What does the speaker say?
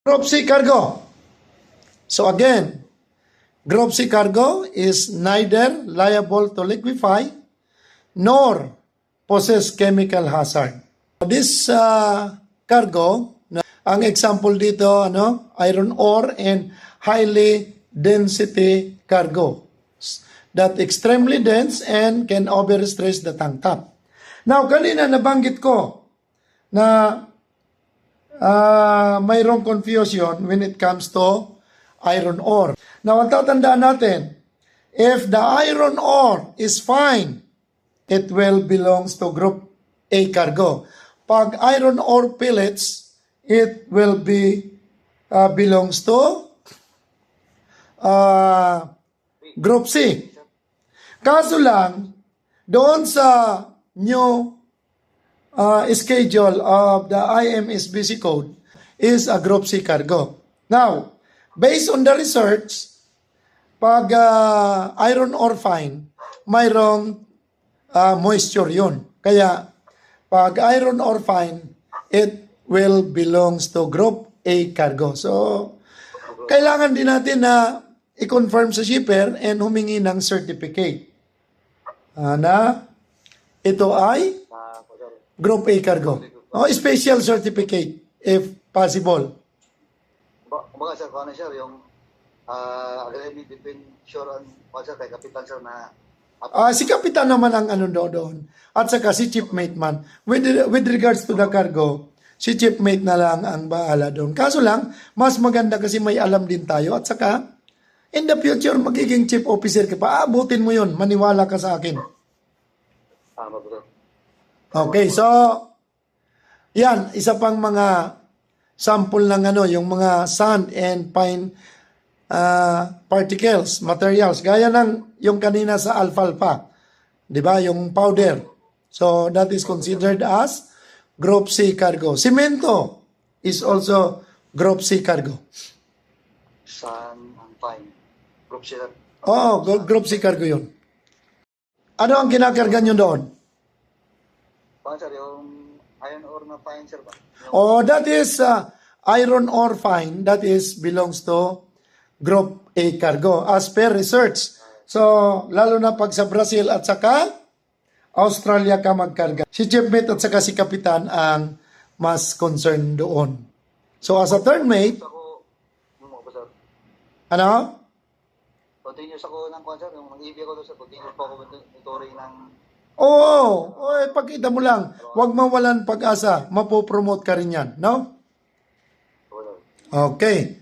Group C cargo. So again, Group C cargo is neither liable to liquefy nor possess chemical hazard. This cargo, ang example dito, iron ore and highly density cargo that extremely dense and can overstress the tank top. Now, kanina nabanggit ko na mayroong confusion when it comes to iron ore. Now, ang tatandaan natin, if the iron ore is fine, it will belongs to Group A cargo. Pag iron ore pellets, it will be belongs to Group C. Kaso lang, doon sa new schedule of the IMSBC code is a Group C cargo. Now, based on the research, pag iron ore fine, mayroong moisture yun. Kaya, pag iron ore fine, it will belongs to Group A cargo. So, kailangan din natin na i-confirm sa shipper and humingi ng certificate na ito ay Group A cargo. O, special certificate if possible. Kumbaga sir, kung ano sir, yung agreement between shore and sir, kay Kapitan sir na si Kapitan naman ang ano doon. At saka si Chief Mate man. With regards to the cargo, si Chief Mate na lang ang bahala doon. Kaso lang, mas maganda kasi may alam din tayo. At saka, in the future, magiging Chief Officer ka pa. Abutin mo yun. Maniwala ka sa akin. tama bro. Okay, so, yan. Isa pang mga sample ng yung mga sand and fine particles, materials. Gaya ng yung kanina sa alfalfa. Di ba? Yung powder. So, that is considered as Group C cargo. Simento is also Group C cargo. Sun and fine. Group C sir. Oo, Group C cargo yun. Ano ang kinakarga nyo doon? Kung sir, yung iron ore na fine sir ba? Oh, that is iron ore fine. That is belongs to Group A cargo as per research. So, lalo na pag sa Brazil at saka Australia ka magkarga. Si Chief Mate at saka si Kapitan ang mas concerned doon. So, as a third mate, Ako, sir. ano? Continuous ako ng kwan sir, yung mag-ibig ako doon sir, continuous po ako ituring ng Oo, pagkita mo lang, huwag mawalan pag-asa, mapopromote ka rin yan, no? Okay.